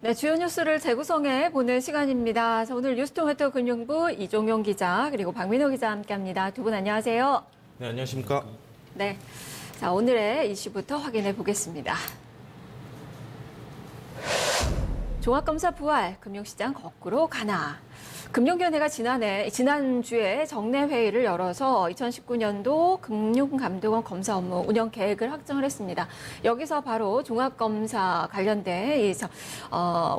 네, 주요 뉴스를 재구성해 보는 시간입니다. 자, 오늘 뉴스토마토 금융부 이종용 기자 그리고 박민호 기자 함께합니다. 두 분 안녕하세요. 네, 안녕하십니까. 네, 자 오늘의 이슈부터 확인해 보겠습니다. 종합검사 부활, 금융시장 거꾸로 가나. 금융위원회가 지난주에 정례회의를 열어서 2019년도 금융감독원 검사 업무 운영 계획을 확정을 했습니다. 여기서 바로 종합검사 관련된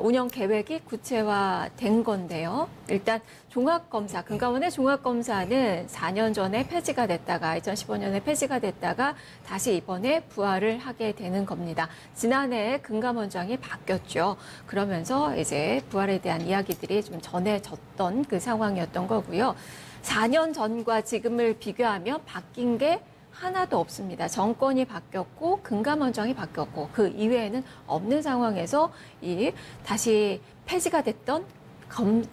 운영 계획이 구체화된 건데요. 일단 종합검사, 금감원의 종합검사는 4년 전에 폐지가 됐다가 2015년에 폐지가 됐다가 다시 이번에 부활을 하게 되는 겁니다. 지난해 금감원장이 바뀌었죠. 그러면서 이제 부활에 대한 이야기들이 좀 전해졌던 그 상황이었던 거고요. 4년 전과 지금을 비교하면 바뀐 게 하나도 없습니다. 정권이 바뀌었고 금감원장이 바뀌었고 그 이외에는 없는 상황에서 다시 폐지가 됐던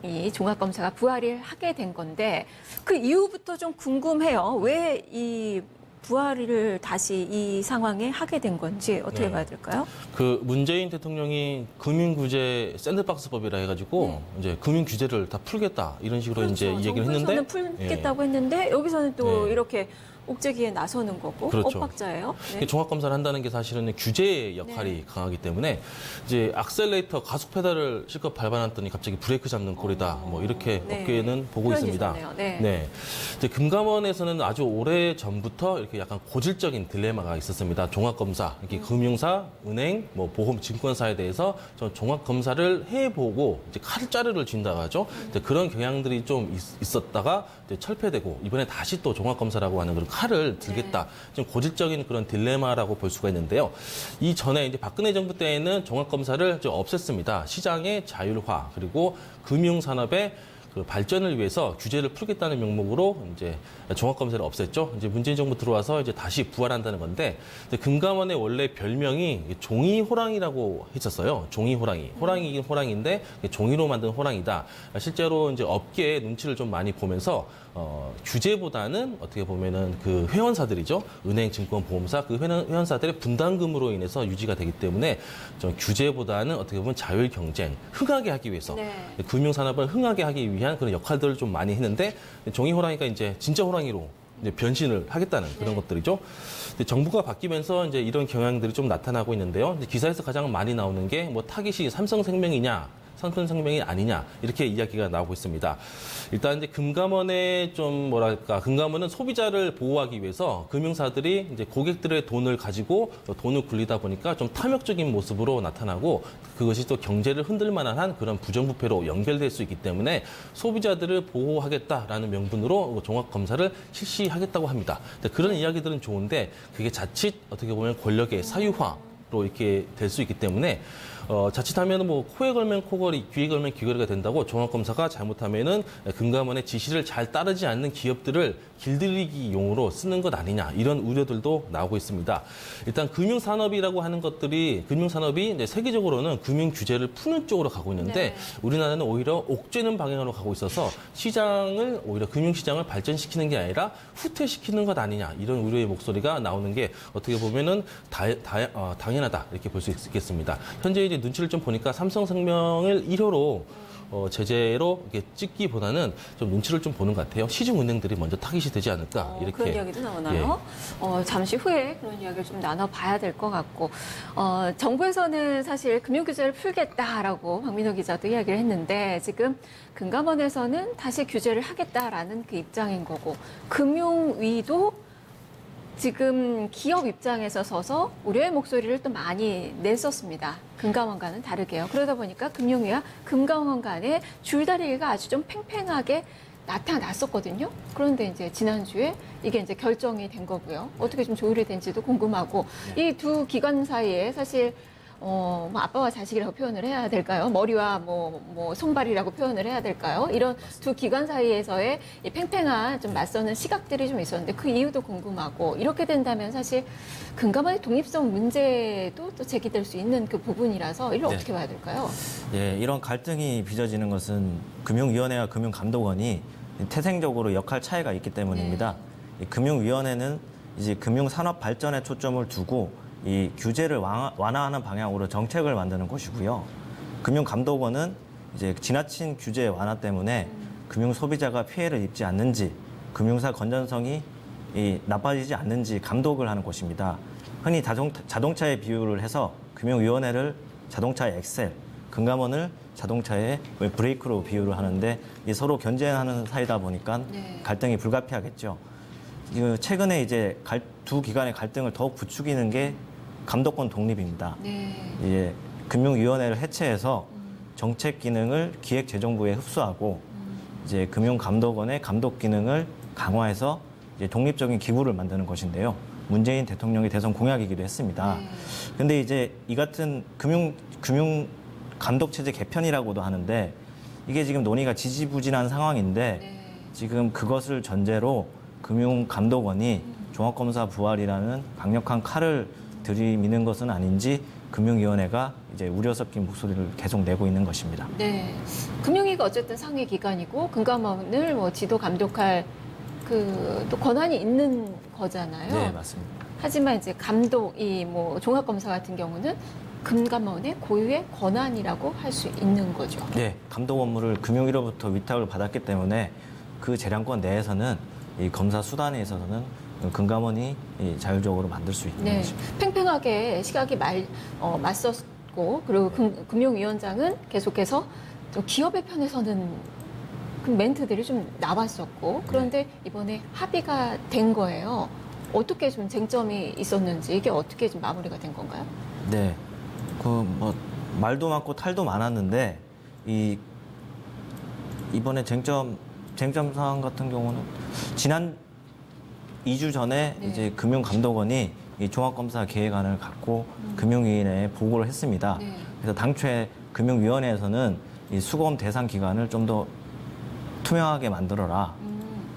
이 종합검사가 부활을 하게 된 건데 그 이후부터 좀 궁금해요. 왜 이 부활을 다시 이 상황에 하게 된 건지 어떻게 봐야 될까요? 그 문재인 대통령이 금융규제 샌드박스법이라 해가지고 이제 금융규제를 다 풀겠다 이런 식으로 그렇죠. 이제 얘기를 했는데 정부에서는 풀겠다고 했는데 여기서는 또 이렇게 옥죄기에 나서는 거고 그렇죠. 엇박자예요. 네. 종합검사를 한다는 게 사실은 규제의 역할이 강하기 때문에 이제 악셀레이터 가속 페달을 실컷 밟아놨더니 갑자기 브레이크 잡는 꼴이다. 뭐 이렇게 업계는 보고 있습니다. 좋네요. 네. 네. 이제 금감원에서는 아주 오래 전부터 이렇게 약간 고질적인 딜레마가 있었습니다. 종합검사, 이렇게 금융사, 은행, 뭐 보험, 증권사에 대해서 좀 종합검사를 해보고 이제 칼자루를 쥔다고 하죠. 이제 그런 경향들이 좀 있었다가 이제 철폐되고 이번에 다시 또 종합검사라고 하는 그런 칼을 들겠다. 좀 고질적인 그런 딜레마라고 볼 수가 있는데요. 이전에 이제 박근혜 정부 때에는 종합검사를 좀 없앴습니다. 시장의 자율화 그리고 금융산업의 그 발전을 위해서 규제를 풀겠다는 명목으로 이제 종합검사를 없앴죠. 이제 문재인 정부 들어와서 이제 다시 부활한다는 건데, 금감원의 원래 별명이 종이호랑이라고 했었어요. 종이호랑이. 호랑이긴 호랑이인데 종이로 만든 호랑이다. 실제로 이제 업계의 눈치를 좀 많이 보면서 규제보다는 어떻게 보면은 그 회원사들이죠. 은행, 증권, 보험사 그 회원사들의 분담금으로 인해서 유지가 되기 때문에 좀 규제보다는 어떻게 보면 자율 경쟁, 흥하게 하기 위해서 금융산업을 흥하게 하기 위한 그런 역할들을 좀 많이 했는데 종이호랑이가 이제 진짜 호랑이로 이제 변신을 하겠다는 그런 것들이죠. 정부가 바뀌면서 이제 이런 경향들이 좀 나타나고 있는데요. 기사에서 가장 많이 나오는 게 뭐 타깃이 삼성생명이냐, 삼성생명이 아니냐 이렇게 이야기가 나오고 있습니다. 일단 이제 금감원의 좀 뭐랄까 금감원은 소비자를 보호하기 위해서 금융사들이 이제 고객들의 돈을 가지고 돈을 굴리다 보니까 좀 탐욕적인 모습으로 나타나고 그것이 또 경제를 흔들 만한 그런 부정부패로 연결될 수 있기 때문에 소비자들을 보호하겠다라는 명분으로 종합검사를 실시하겠다고 합니다. 그런 이야기들은 좋은데 그게 자칫 어떻게 보면 권력의 사유화로 이렇게 될 수 있기 때문에 자칫하면 뭐 코에 걸면 코걸이, 귀에 걸면 귀걸이가 된다고 종합검사가 잘못하면은 금감원의 지시를 잘 따르지 않는 기업들을 길들이기용으로 쓰는 것 아니냐 이런 우려들도 나오고 있습니다. 일단 금융산업이라고 하는 것들이 금융산업이 이제 세계적으로는 금융 규제를 푸는 쪽으로 가고 있는데 우리나라는 오히려 옥죄는 방향으로 가고 있어서 시장을 오히려 금융시장을 발전시키는 게 아니라 후퇴시키는 것 아니냐 이런 우려의 목소리가 나오는 게 어떻게 보면은 당연하다 이렇게 볼 수 있겠습니다. 현재 이제 눈치를 좀 보니까 삼성생명을 1호로 제재로 이렇게 찍기보다는 좀 눈치를 좀 보는 것 같아요. 시중은행들이 먼저 타깃이 되지 않을까 이렇게. 그런 이야기도 나오나요? 잠시 후에 그런 이야기를 좀 나눠봐야 될 것 같고 정부에서는 사실 금융규제를 풀겠다라고 박민호 기자도 이야기를 했는데 지금 금감원에서는 다시 규제를 하겠다라는 그 입장인 거고 금융위도 지금 기업 입장에서 서서 우려의 목소리를 또 많이 냈었습니다. 금감원과는 다르게요. 그러다 보니까 금융위와 금감원 간의 줄다리기가 아주 좀 팽팽하게 나타났었거든요. 그런데 이제 지난주에 이게 이제 결정이 된 거고요. 어떻게 좀 조율이 된지도 궁금하고 이 두 기관 사이에 사실 뭐 아빠와 자식이라고 표현을 해야 될까요? 머리와 뭐 손발이라고 표현을 해야 될까요? 이런 두 기관 사이에서의 이 팽팽한 좀 맞서는 시각들이 좀 있었는데 그 이유도 궁금하고 이렇게 된다면 사실 금감원의 독립성 문제도 또 제기될 수 있는 그 부분이라서 이걸 어떻게 봐야 될까요? 예, 이런 갈등이 빚어지는 것은 금융위원회와 금융감독원이 태생적으로 역할 차이가 있기 때문입니다. 이 금융위원회는 이제 금융산업 발전에 초점을 두고 이 규제를 완화하는 방향으로 정책을 만드는 곳이고요. 금융감독원은 이제 지나친 규제 완화 때문에 금융 소비자가 피해를 입지 않는지, 금융사 건전성이 나빠지지 않는지 감독을 하는 곳입니다. 흔히 자동차의 비유를 해서 금융위원회를 자동차의 엑셀, 금감원을 자동차의 브레이크로 비유를 하는데 이 서로 견제하는 사이다 보니까 네. 갈등이 불가피하겠죠. 최근에 이제 두 기관의 갈등을 더욱 부추기는 게 감독권 독립입니다. 네. 이제 금융위원회를 해체해서 정책 기능을 기획재정부에 흡수하고 이제 금융감독원의 감독 기능을 강화해서 이제 독립적인 기구를 만드는 것인데요. 문재인 대통령의 대선 공약이기도 했습니다. 네. 근데 이제 이 같은 금융 감독 체제 개편이라고도 하는데 이게 지금 논의가 지지부진한 상황인데 네. 지금 그것을 전제로 금융감독원이 종합검사 부활이라는 강력한 칼을 들이미는 것은 아닌지 금융위원회가 이제 우려 섞인 목소리를 계속 내고 있는 것입니다. 네. 금융위가 어쨌든 상위 기관이고 금감원을 뭐 지도 감독할 또 권한이 있는 거잖아요. 네, 맞습니다. 하지만 이제 감독이 뭐 종합검사 같은 경우는 금감원의 고유의 권한이라고 할 수 있는 거죠. 네, 감독 업무를 금융위로부터 위탁을 받았기 때문에 그 재량권 내에서는 이 검사 수단에 있어서는 금감원이 자율적으로 만들 수 있는 네, 것입니다. 팽팽하게 시각이 맞섰고 그리고 금융위원장은 계속해서 좀 기업의 편에서는 그 멘트들이 좀 나왔었고 그런데 이번에 합의가 된 거예요. 어떻게 좀 쟁점이 있었는지 이게 어떻게 좀 마무리가 된 건가요? 네, 말도 많고 탈도 많았는데 이번에 쟁점 사항 같은 경우는 지난 2주 전에 네. 이제 금융감독원이 이 종합검사 계획안을 갖고 금융위원회에 보고를 했습니다. 네. 그래서 당초에 금융위원회에서는 이 수검 대상 기관을 좀 더 투명하게 만들어라.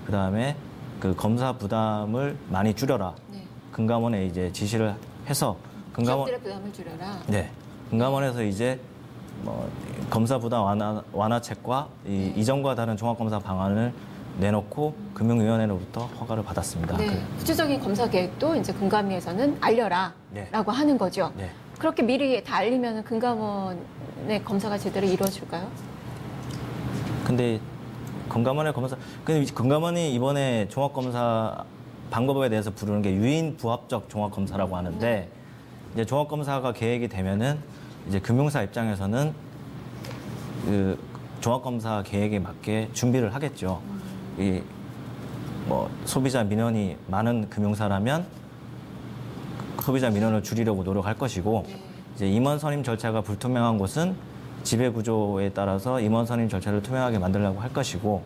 그 다음에 그 검사 부담을 많이 줄여라. 네. 금감원에 이제 지시를 해서 기업들의 부담을 줄여라. 네, 금감원에서 이제 검사 부담 완화책과 이전과 다른 종합검사 방안을 내놓고 금융위원회로부터 허가를 받았습니다. 네, 구체적인 검사 계획도 이제 금감위에서는 알려라라고 네. 하는 거죠. 네. 그렇게 미리 다 알리면 금감원의 검사가 제대로 이루어질까요? 근데 금감원이 이번에 종합검사 방법에 대해서 부르는 게 유인 부합적 종합검사라고 하는데 이제 종합검사가 계획이 되면은 이제 금융사 입장에서는 그 종합검사 계획에 맞게 준비를 하겠죠. 소비자 민원이 많은 금융사라면 소비자 민원을 줄이려고 노력할 것이고 이제 임원 선임 절차가 불투명한 곳은 지배 구조에 따라서 임원 선임 절차를 투명하게 만들려고 할 것이고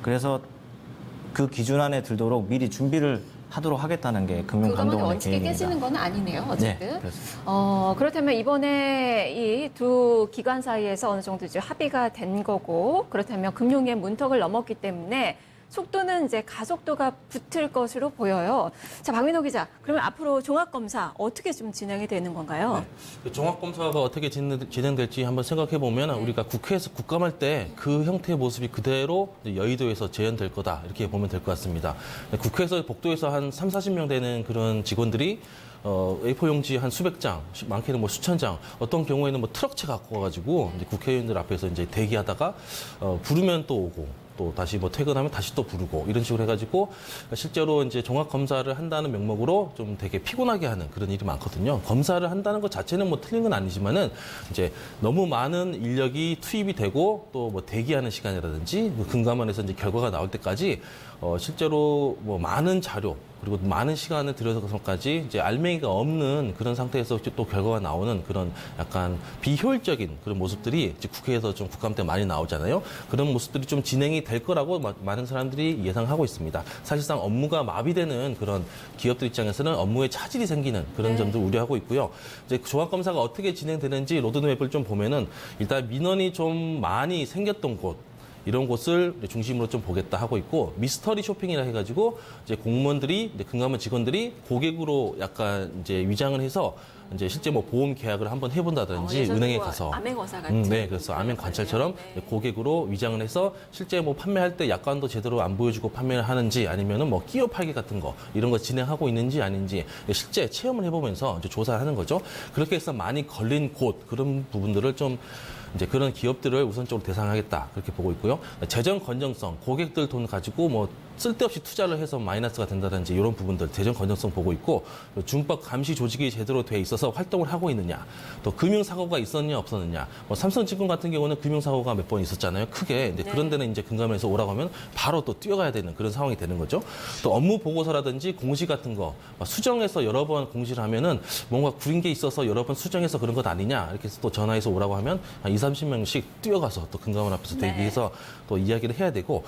그래서 그 기준 안에 들도록 미리 준비를 하도록 하겠다는 게 금감원의 금융감독원의 원칙이 계획입니다. 깨지는 건 아니네요. 어쨌든. 네, 그렇습니다. 그렇다면 이번에 이 두 기관 사이에서 어느 정도 이제 합의가 된 거고 그렇다면 금융의 문턱을 넘었기 때문에 속도는 이제 가속도가 붙을 것으로 보여요. 자, 박민호 기자, 그러면 앞으로 종합검사 어떻게 좀 진행이 되는 건가요? 네. 종합검사가 어떻게 진행될지 한번 생각해 보면 우리가 국회에서 국감할 때 그 형태의 모습이 그대로 여의도에서 재현될 거다 이렇게 보면 될 것 같습니다. 국회에서 복도에서 한 3, 40명 되는 그런 직원들이 A4 용지 한 수백 장, 많게는 뭐 수천 장, 어떤 경우에는 뭐 트럭채 갖고 와가지고 이제 국회의원들 앞에서 이제 대기하다가 부르면 또 오고. 또 다시 뭐 퇴근하면 다시 또 부르고 이런 식으로 해가지고 실제로 이제 종합 검사를 한다는 명목으로 좀 되게 피곤하게 하는 그런 일이 많거든요. 검사를 한다는 것 자체는 뭐 틀린 건 아니지만은 이제 너무 많은 인력이 투입이 되고 또 뭐 대기하는 시간이라든지 뭐 금감원에서 이제 결과가 나올 때까지 실제로 뭐 많은 자료 그리고 많은 시간을 들여서까지 이제 알맹이가 없는 그런 상태에서 또 결과가 나오는 그런 약간 비효율적인 그런 모습들이 이제 국회에서 좀 국감 때 많이 나오잖아요. 그런 모습들이 좀 진행이 될 거라고 많은 사람들이 예상하고 있습니다. 사실상 업무가 마비되는 그런 기업들 입장에서는 업무에 차질이 생기는 그런 점들 우려하고 있고요. 이제 종합검사가 어떻게 진행되는지 로드맵을 좀 보면은 일단 민원이 좀 많이 생겼던 곳 이런 곳을 중심으로 좀 보겠다 하고 있고 미스터리 쇼핑이라 해가지고 이제 공무원들이 이제 금감원 직원들이 고객으로 약간 이제 위장을 해서 이제 실제 뭐 보험 계약을 한번 해본다든지 은행에 가서 암행어사 같은 네, 그래서 암행 관찰처럼 고객으로 위장을 해서 실제 뭐 판매할 때 약관도 제대로 안 보여주고 판매를 하는지 아니면은 뭐 끼어 팔기 같은 거 이런 거 진행하고 있는지 아닌지 실제 체험을 해보면서 이제 조사를 하는 거죠. 그렇게 해서 많이 걸린 곳 그런 부분들을 좀 이제 그런 기업들을 우선적으로 대상하겠다 그렇게 보고 있고요. 재정 건전성, 고객들 돈 가지고 뭐 쓸데없이 투자를 해서 마이너스가 된다든지 이런 부분들 재정 건전성 보고 있고 중법 감시 조직이 제대로 돼 있어서 활동을 하고 있느냐, 또 금융 사고가 있었냐 없었느냐. 뭐 삼성증권 같은 경우는 금융 사고가 몇 번 있었잖아요. 크게. 이제 네. 그런 데는 이제 금감원에서 오라고 하면 바로 또 뛰어가야 되는 그런 상황이 되는 거죠. 또 업무 보고서라든지 공시 같은 거 수정해서 여러 번 공시를 하면은 뭔가 구린 게 있어서 여러 번 수정해서 그런 것 아니냐 이렇게 해서 또 전화해서 오라고 하면 한 2, 30명씩 뛰어가서 또 금감원 앞에서 네. 대기해서 또 이야기를 해야 되고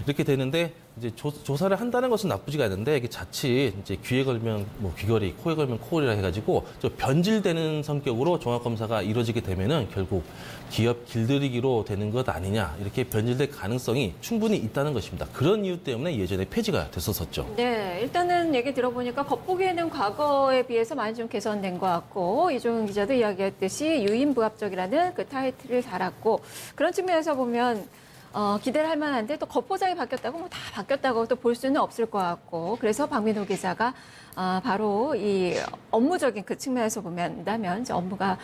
이렇게 되는데 이제 조사를 한다는 것은 나쁘지가 않은데 이게 자칫 이제 귀에 걸면 뭐 귀걸이, 코에 걸면 코걸이라 해가지고 좀 변질되는 성격으로 종합검사가 이루어지게 되면은 결국 기업 길들이기로 되는 것 아니냐 이렇게 변질될 가능성이 충분히 있다는 것입니다. 그런 이유 때문에 예전에 폐지가 됐었었죠. 네, 일단은 얘기 들어보니까 겉보기에는 과거에 비해서 많이 좀 개선된 것 같고 이종훈 기자도 이야기했듯이 유인부합적이라는 그 타이틀을 달았고 그런 측면에서 보면 기대를 할 만한데 또 겉포장이 바뀌었다고 뭐 다 바뀌었다고 또 볼 수는 없을 것 같고 그래서 박민호 기자가 바로 이 업무적인 그 측면에서 본다면 이제 업무가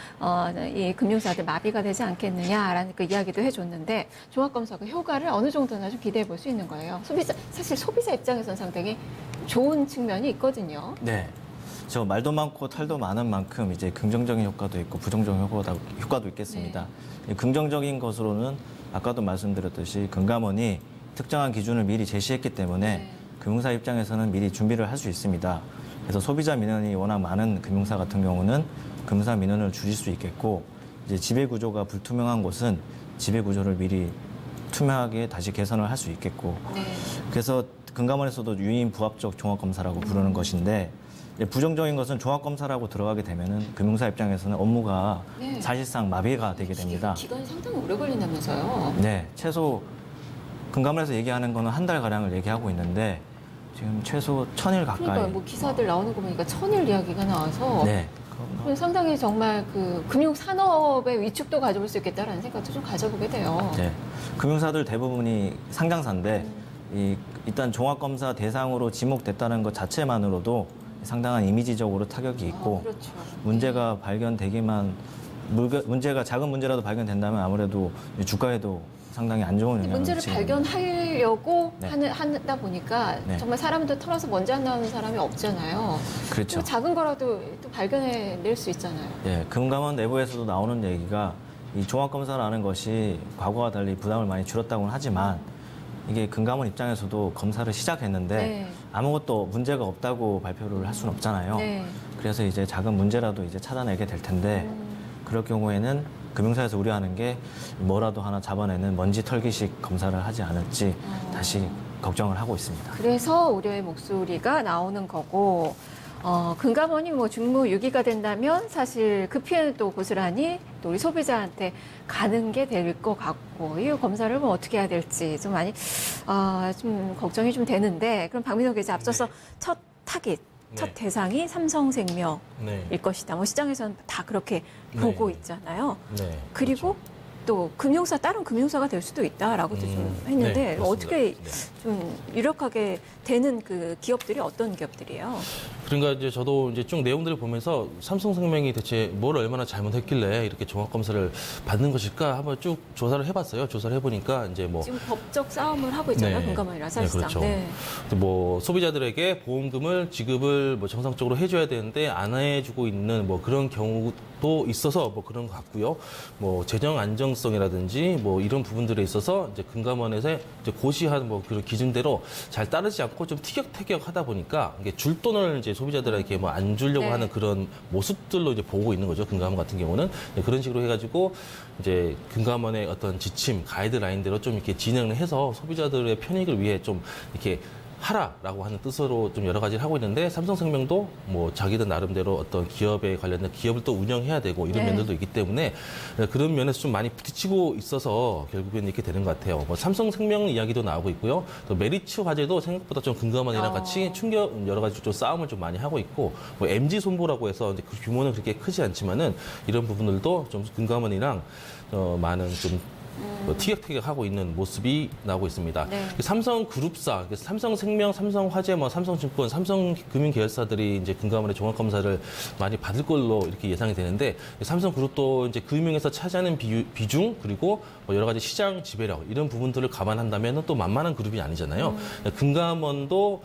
이 금융사들 마비가 되지 않겠느냐라는 그 이야기도 해줬는데 종합검사가 효과를 어느 정도나 좀 기대해 볼 수 있는 거예요. 사실 소비자 입장에서는 상당히 좋은 측면이 있거든요. 네. 저 말도 많고 탈도 많은 만큼 이제 긍정적인 효과도 있고 부정적인 효과도 있겠습니다. 긍정적인 것으로는 아까도 말씀드렸듯이 금감원이 특정한 기준을 미리 제시했기 때문에 금융사 입장에서는 미리 준비를 할 수 있습니다. 그래서 소비자 민원이 워낙 많은 금융사 같은 경우는 금융사 민원을 줄일 수 있겠고 이제 지배 구조가 불투명한 곳은 지배 구조를 미리 투명하게 다시 개선을 할 수 있겠고 그래서 금감원에서도 유인 부합적 종합검사라고 부르는 것인데 부정적인 것은 종합검사라고 들어가게 되면은 금융사 입장에서는 업무가 네. 사실상 마비가 되게 됩니다. 기간이 상당히 오래 걸린다면서요. 네, 최소 금감원에서 얘기하는 거는 한 달 가량을 얘기하고 있는데 지금 최소 1000일 가까이. 그러니까 뭐 기사들 나오는 거 보니까 1000일 이야기가 나와서 네. 그건 상당히 정말 그 금융 산업의 위축도 가져볼 수 있겠다라는 생각도 좀 가져보게 돼요. 네. 금융사들 대부분이 상장사인데 일단 종합검사 대상으로 지목됐다는 것 자체만으로도 상당한 이미지적으로 타격이 있고 그렇죠. 문제가 발견되기만 문제가 작은 문제라도 발견된다면 아무래도 주가에도 상당히 안 좋은 영향을 문제를 미치는 발견하려고 네. 하다 보니까 네. 정말 사람들 털어서 먼지 안 나오는 사람이 없잖아요. 그렇죠. 작은 거라도 또 발견해낼 수 있잖아요. 예, 금감원 내부에서도 나오는 얘기가 이 종합검사라는 것이 과거와 달리 부담을 많이 줄였다고는 하지만 이게 금감원 입장에서도 검사를 시작했는데 네. 아무것도 문제가 없다고 발표를 할 수는 없잖아요. 네. 그래서 이제 작은 문제라도 이제 찾아내게 될 텐데 그럴 경우에는 금융사에서 우려하는 게 뭐라도 하나 잡아내는 먼지 털기식 검사를 하지 않을지 다시 걱정을 하고 있습니다. 그래서 우려의 목소리가 나오는 거고 금감원이 뭐 직무유기가 된다면 사실 그 피해는 또 고스란히 또 우리 소비자한테 가는 게 될 것 같고 이 검사를 뭐 어떻게 해야 될지 좀 많이 좀 걱정이 좀 되는데 그럼 박민호 기자 앞서서 첫 타깃, 첫 네. 대상이 삼성생명일 네. 것이다. 뭐 시장에서는 다 그렇게 네. 보고 있잖아요. 네. 그리고 또 금융사 다른 금융사가 될 수도 있다라고도 좀 했는데 네, 그렇습니다. 어떻게 네. 좀 유력하게 되는 그 기업들이 어떤 기업들이에요? 그러니까 이제 저도 이제 쭉 내용들을 보면서 삼성생명이 대체 뭘 얼마나 잘못했길래 이렇게 종합검사를 받는 것일까 한번 쭉 조사를 해봤어요. 조사를 해보니까 이제 뭐 지금 법적 싸움을 하고 있잖아요. 네. 금감원이랑 사실상. 네, 그렇죠. 네. 뭐 소비자들에게 보험금을 지급을 뭐 정상적으로 해줘야 되는데 안 해주고 있는 뭐 그런 경우도 있어서 뭐 그런 것 같고요. 뭐 재정 안정성이라든지 뭐 이런 부분들에 있어서 이제 금감원에서 이제 고시한 뭐 그런 기준대로 잘 따르지 않고 좀 티격태격하다 보니까 이게 줄 돈을 이제 소비자들에게 뭐 안 주려고 네. 하는 그런 모습들로 이제 보고 있는 거죠. 금감원 같은 경우는 네, 그런 식으로 해가지고 이제 금감원의 어떤 지침 가이드라인대로 좀 이렇게 진행을 해서 소비자들의 편익을 위해 좀 이렇게 하라라고 하는 뜻으로 좀 여러 가지를 하고 있는데 삼성생명도 뭐 자기들 나름대로 어떤 기업에 관련된 기업을 또 운영해야 되고 이런 네. 면들도 있기 때문에 그런 면에서 좀 많이 부딪히고 있어서 결국엔 이렇게 되는 것 같아요. 뭐 삼성생명 이야기도 나오고 있고요. 또 메리츠 화재도 생각보다 좀 금감원이랑 같이 여러 가지 좀 싸움을 좀 많이 하고 있고 뭐 MG 손보라고 해서 이제 그 규모는 그렇게 크지 않지만은 이런 부분들도 좀 금감원이랑 많은 좀 티격태격하고 있는 모습이 나오고 있습니다. 네. 삼성그룹사, 삼성생명, 삼성화재, 삼성증권, 삼성금융계열사들이 이제 금감원의 종합검사를 많이 받을 걸로 이렇게 예상이 되는데 삼성그룹도 이제 금융에서 차지하는 비중 그리고 여러 가지 시장 지배력 이런 부분들을 감안한다면 또 만만한 그룹이 아니잖아요. 금감원도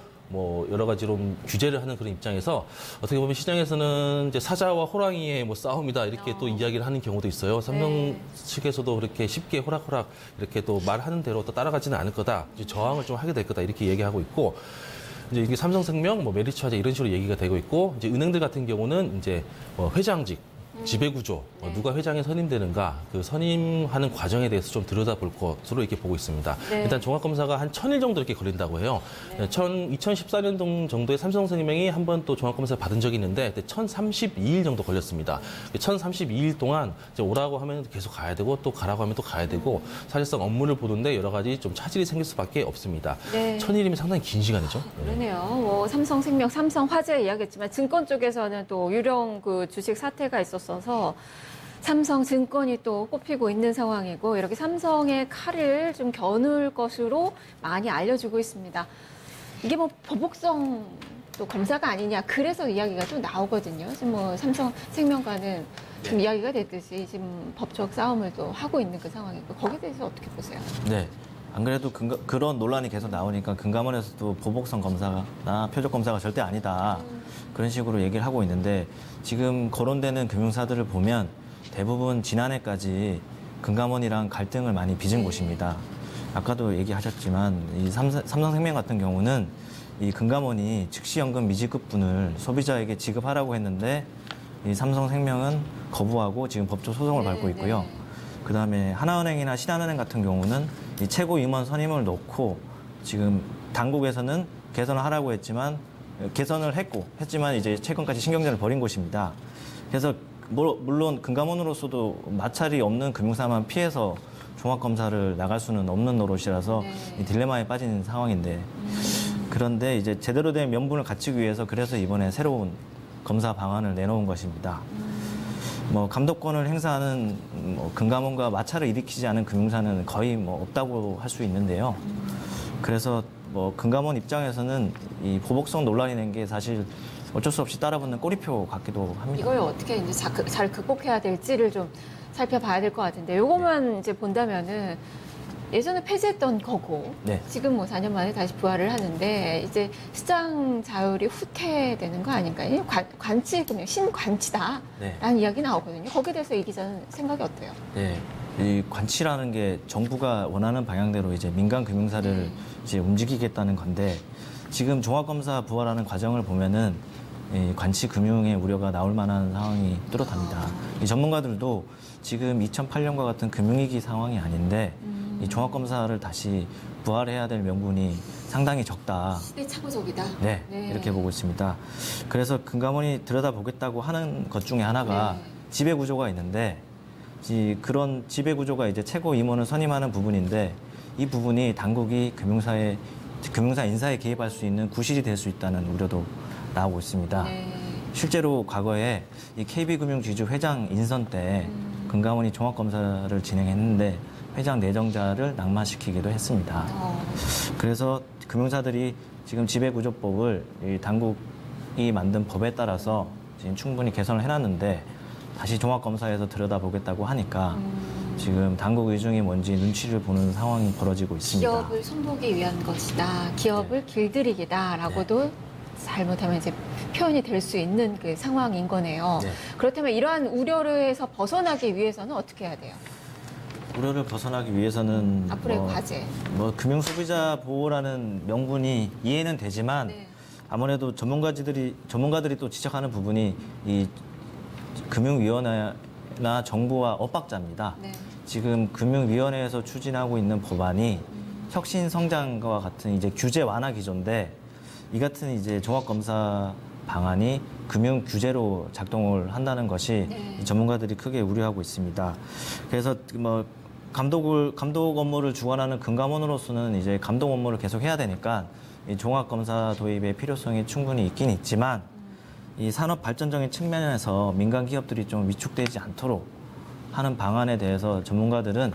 여러 가지로 규제를 하는 그런 입장에서 어떻게 보면 시장에서는 이제 사자와 호랑이의 싸움이다 이렇게 또 이야기를 하는 경우도 있어요. 삼성 네. 측에서도 그렇게 쉽게 호락호락 이렇게 또 말하는 대로 또 따라가지는 않을 거다. 이제 저항을 좀 하게 될 거다 이렇게 얘기하고 있고 이제 이게 삼성생명, 메리츠화재 이런 식으로 얘기가 되고 있고 이제 은행들 같은 경우는 이제 회장직 지배구조, 누가 회장에 선임되는가, 그 선임하는 과정에 대해서 좀 들여다볼 것으로 이렇게 보고 있습니다. 네. 일단 종합검사가 한 1000일 정도 이렇게 걸린다고 해요. 2014년 정도에 삼성생명이 한 번 또 종합검사 받은 적이 있는데, 1032일 정도 걸렸습니다. 1032일 동안 이제 오라고 하면 계속 가야 되고, 또 가라고 하면 또 가야 되고, 사실상 업무를 보는데 여러 가지 좀 차질이 생길 수밖에 없습니다. 네. 1000일이면 상당히 긴 시간이죠. 그러네요. 삼성생명, 삼성화재 이야기했지만 증권 쪽에서는 또 유령 그 주식 사태가 있었어서 삼성증권이 또 꼽히고 있는 상황이고 이렇게 삼성의 칼을 좀 겨눌 것으로 많이 알려지고 있습니다. 이게 보복성 또 검사가 아니냐 그래서 이야기가 또 나오거든요. 지금 삼성생명과는 좀 이야기가 됐듯이 지금 법적 싸움을 또 하고 있는 그 상황이고 거기에 대해서 어떻게 보세요? 네. 안 그래도 그런 논란이 계속 나오니까 금감원에서도 보복성 검사나 표적 검사가 절대 아니다. 그런 식으로 얘기를 하고 있는데 지금 거론되는 금융사들을 보면 대부분 지난해까지 금감원이랑 갈등을 많이 빚은 곳입니다. 아까도 얘기하셨지만 이 삼성생명 같은 경우는 이 금감원이 즉시연금 미지급분을 소비자에게 지급하라고 했는데 이 삼성생명은 거부하고 지금 법적 소송을 밟고 있고요. 그다음에 하나은행이나 신한은행 같은 경우는 이 최고 임원 선임을 놓고 지금 당국에서는 개선을 하라고 개선을 했지만 이제 최근까지 신경전을 벌인 곳입니다. 그래서 물론 금감원으로서도 마찰이 없는 금융사만 피해서 종합검사를 나갈 수는 없는 노릇이라서 이 딜레마에 빠진 상황인데 그런데 이제 제대로 된 명분을 갖추기 위해서 그래서 이번에 새로운 검사 방안을 내놓은 것입니다. 감독권을 행사하는 금감원과 마찰을 일으키지 않은 금융사는 거의 없다고 할 수 있는데요. 그래서 금감원 입장에서는 이 보복성 논란이 낸 게 사실 어쩔 수 없이 따라붙는 꼬리표 같기도 합니다. 이걸 어떻게 이제 잘 극복해야 될지를 좀 살펴봐야 될 것 같은데 요것만 이제 본다면은 예전에 폐지했던 거고 네. 지금 4년 만에 다시 부활을 하는데 이제 시장 자율이 후퇴되는 거 아닌가요? 관치 금융 신관치다라는 네. 이야기 나오거든요. 거기에 대해서 이 기자는 생각이 어때요? 네. 이 관치라는 게 정부가 원하는 방향대로 이제 민간 금융사를 이제 움직이겠다는 건데 지금 종합검사 부활하는 과정을 보면은 이 관치 금융의 우려가 나올 만한 상황이 뚜렷합니다. 이 전문가들도 지금 2008년과 같은 금융위기 상황이 아닌데 이 종합검사를 다시 부활해야 될 명분이 상당히 적다. 시대착오적이다. 네, 이렇게 보고 있습니다. 그래서 금감원이 들여다보겠다고 하는 것 중에 하나가 지배구조가 있는데 그런 지배구조가 이제 최고 임원을 선임하는 부분인데 이 부분이 당국이 금융사 인사에 개입할 수 있는 구실이 될 수 있다는 우려도 나오고 있습니다. 실제로 과거에 이 KB금융지주 회장 인선 때 금감원이 종합검사를 진행했는데 회장 내정자를 낙마시키기도 했습니다. 그래서 금융사들이 지금 지배구조법을 이 당국이 만든 법에 따라서 지금 충분히 개선을 해놨는데 다시 종합검사에서 들여다보겠다고 하니까 지금 당국 의중이 뭔지 눈치를 보는 상황이 벌어지고 있습니다. 기업을 손보기 위한 것이다. 기업을 길들이기다라고도 잘못하면 이제 표현이 될 수 있는 그 상황인 거네요. 네. 그렇다면 이러한 우려에서 벗어나기 위해서는 어떻게 해야 돼요? 우려를 벗어나기 위해서는 앞으로의 과제. 금융소비자 보호라는 명분이 이해는 되지만 아무래도 전문가들이 또 지적하는 부분이 이 금융위원회나 정부와 엇박자입니다. 지금 금융위원회에서 추진하고 있는 법안이 혁신성장과 같은 이제 규제 완화 기조인데 이 같은 이제 종합검사 방안이 금융 규제로 작동을 한다는 것이 이 전문가들이 크게 우려하고 있습니다. 그래서 감독 업무를 주관하는 금감원으로서는 이제 감독 업무를 계속 해야 되니까 이 종합검사 도입의 필요성이 충분히 있긴 있지만 이 산업 발전적인 측면에서 민간 기업들이 좀 위축되지 않도록 하는 방안에 대해서 전문가들은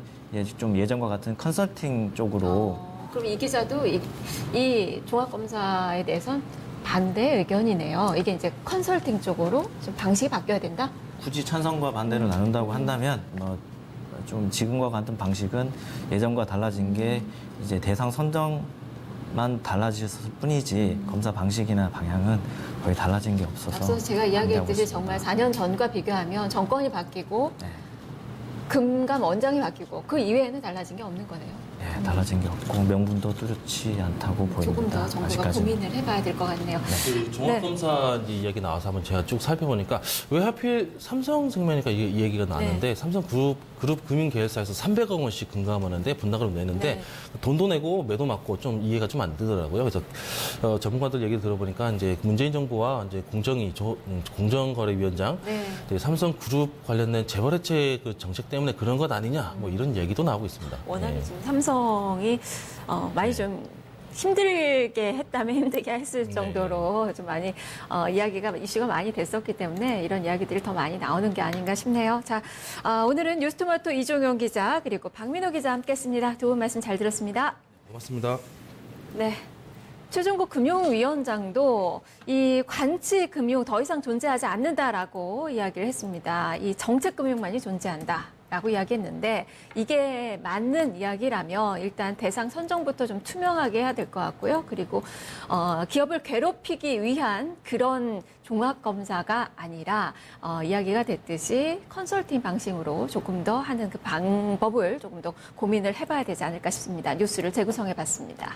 좀 예전과 같은 컨설팅 쪽으로 그럼 이 기자도 이 종합검사에 대해선 반대 의견이네요. 이게 이제 컨설팅 쪽으로 좀 방식이 바뀌어야 된다? 굳이 찬성과 반대를 나눈다고 한다면 좀 지금과 같은 방식은 예전과 달라진 게 이제 대상 선정만 달라졌을 뿐이지 검사 방식이나 방향은 거의 달라진 게 없어서 앞서 제가 이야기했듯이 정말 4년 전과 비교하면 정권이 바뀌고 네. 금감 원장이 바뀌고 그 이외에는 달라진 게 없는 거네요. 네, 달라진 게 없고 명분도 뚜렷이 않다고 보입니다. 조금 더 정부가 아직까지는. 고민을 해봐야 될 것 같네요. 그 종합검사 이야기 나와서 한번 제가 쭉 살펴보니까 왜 하필 삼성생명이니까 이 얘기가 나왔는데 네. 삼성그룹 금융계열사에서 300억 원씩 금감하는데 분담금을 내는데 네. 돈도 내고 매도 맞고 좀 이해가 좀 안 되더라고요. 그래서 전문가들 얘기 들어보니까 이제 문재인 정부와 이제 공정거래위원장 네. 이제 삼성그룹 관련된 재벌해체 그 정책 때문에 그런 것 아니냐 뭐 이런 얘기도 나오고 있습니다. 워낙에 네. 지금 삼성이 많이 좀 힘들게 했다면 힘들게 했을 네. 정도로 좀 많이 이슈가 많이 됐었기 때문에 이런 이야기들이 더 많이 나오는 게 아닌가 싶네요. 자, 오늘은 뉴스토마토 이종영 기자 그리고 박민호 기자 함께했습니다. 두 분 말씀 잘 들었습니다. 고맙습니다. 네. 최종국 금융위원장도 이 관치 금융 더 이상 존재하지 않는다라고 이야기를 했습니다. 이 정책 금융만이 존재한다라고 이야기했는데 이게 맞는 이야기라면 일단 대상 선정부터 좀 투명하게 해야 될 것 같고요. 그리고 기업을 괴롭히기 위한 그런 종합검사가 아니라 이야기가 됐듯이 컨설팅 방식으로 조금 더 하는 그 방법을 조금 더 고민을 해봐야 되지 않을까 싶습니다. 뉴스를 재구성해봤습니다.